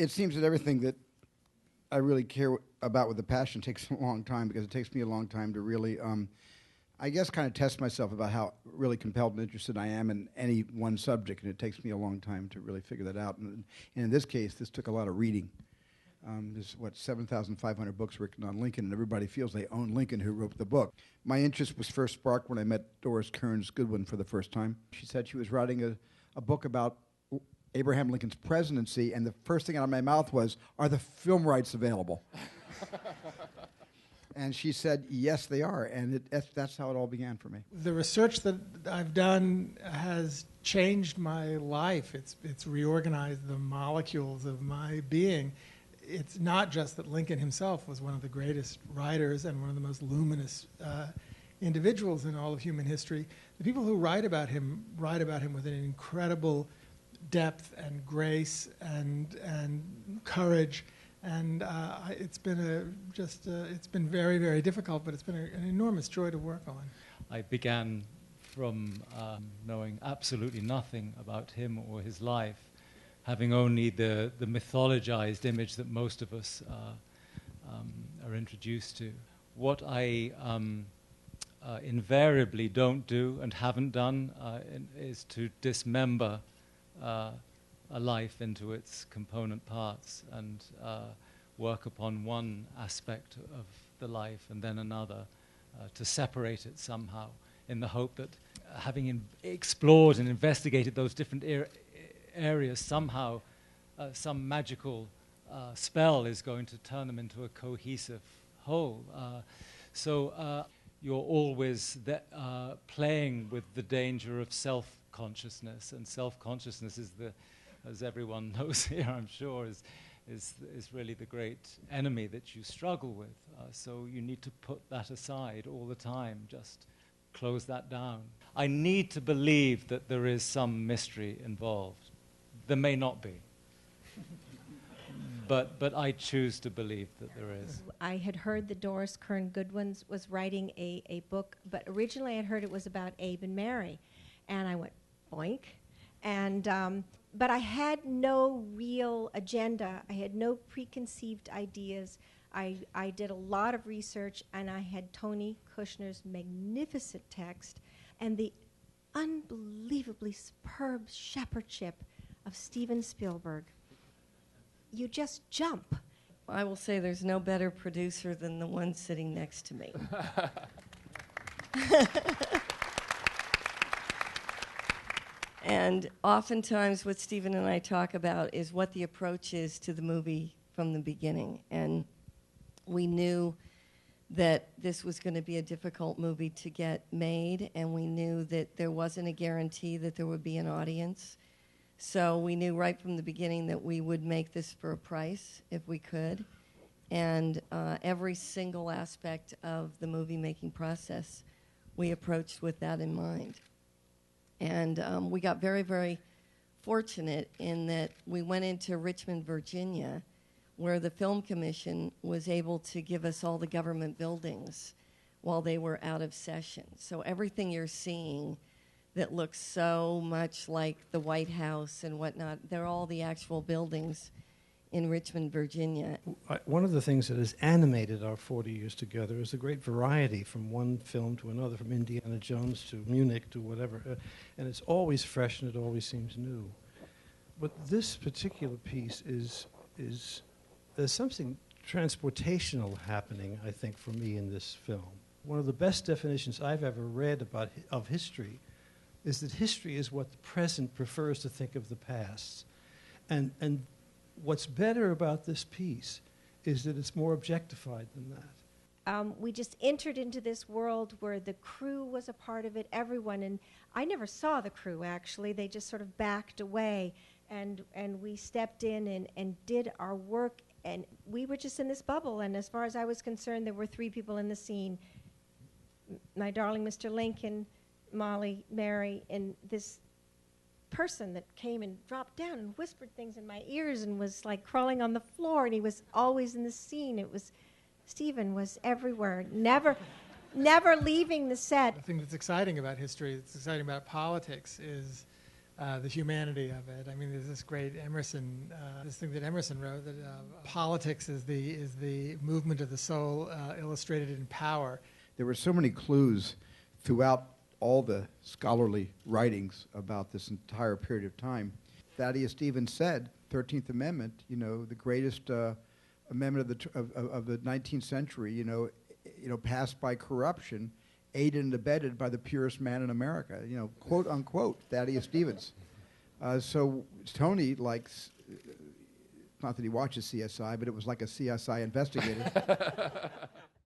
it seems that everything that I really care about with a passion takes a long time, because it takes me a long time to really, I guess, kind of test myself about how really compelled and interested I am in any one subject, and it takes me a long time to really figure that out. And in this case, this took a lot of reading. There's, 7,500 books written on Lincoln, and everybody feels they own Lincoln who wrote the book. My interest was first sparked when I met Doris Kearns Goodwin for the first time. She said she was writing a book about Abraham Lincoln's presidency, and the first thing out of my mouth was, "Are the film rights available?" And she said, "Yes, they are," and that's how it all began for me. The research that I've done has changed my life. It's reorganized the molecules of my being. It's not just that Lincoln himself was one of the greatest writers and one of the most luminous individuals in all of human history. The people who write about him with an incredible depth and grace and courage, and it's been it's been very, very difficult, but it's been an enormous joy to work on. I began from knowing absolutely nothing about him or his life, having only the mythologized image that most of us are introduced to. What I invariably don't do and haven't done is to dismember a life into its component parts and work upon one aspect of the life and then another, to separate it somehow, in the hope that having explored and investigated those different areas, somehow some magical spell is going to turn them into a cohesive whole. So you're always playing with the danger of self-consciousness, and self-consciousness is as everyone knows here, I'm sure, is really the great enemy that you struggle with. So you need to put that aside all the time, just close that down. I need to believe that there is some mystery involved. There may not be. But I choose to believe that there is. I had heard that Doris Kearns Goodwin was writing a book, but originally I had heard it was about Abe and Mary. And I went, boink. And but I had no real agenda. I had no preconceived ideas. I did a lot of research, and I had Tony Kushner's magnificent text and the unbelievably superb shepherdship of Steven Spielberg. You just jump. I will say there's no better producer than the one sitting next to me. And oftentimes what Steven and I talk about is what the approach is to the movie from the beginning. And we knew that this was going to be a difficult movie to get made, and we knew that there wasn't a guarantee that there would be an audience. So we knew right from the beginning that we would make this for a price if we could. And every single aspect of the movie-making process we approached with that in mind. And we got very, very fortunate in that we went into Richmond, Virginia, where the Film Commission was able to give us all the government buildings while they were out of session. So everything you're seeing that looks so much like the White House and whatnot, they're all the actual buildings in Richmond, Virginia. One of the things that has animated our 40 years together is the great variety from one film to another, from Indiana Jones to Munich to whatever. And it's always fresh and it always seems new. But this particular piece is there's something transportational happening, I think, for me in this film. One of the best definitions I've ever read of history is that history is what the present prefers to think of the past. And what's better about this piece is that it's more objectified than that. We just entered into this world where the crew was a part of it, everyone, and I never saw the crew, actually. They just sort of backed away, and we stepped in and did our work, and we were just in this bubble, and as far as I was concerned, there were 3 people in the scene. My darling Mr. Lincoln, Molly, Mary, and this person that came and dropped down and whispered things in my ears and was like crawling on the floor, and he was always in the scene. Steven was everywhere, never leaving the set. The thing that's exciting about history, that's exciting about politics, is the humanity of it. I mean, there's this great Emerson, this thing that Emerson wrote, that politics is the movement of the soul illustrated in power. There were so many clues throughout all the scholarly writings about this entire period of time. Thaddeus Stevens said, 13th Amendment, the greatest amendment of the 19th century, passed by corruption, aided and abetted by the purest man in America, quote unquote, Thaddeus Stevens. So Tony likes, not that he watches CSI, but it was like a CSI investigator.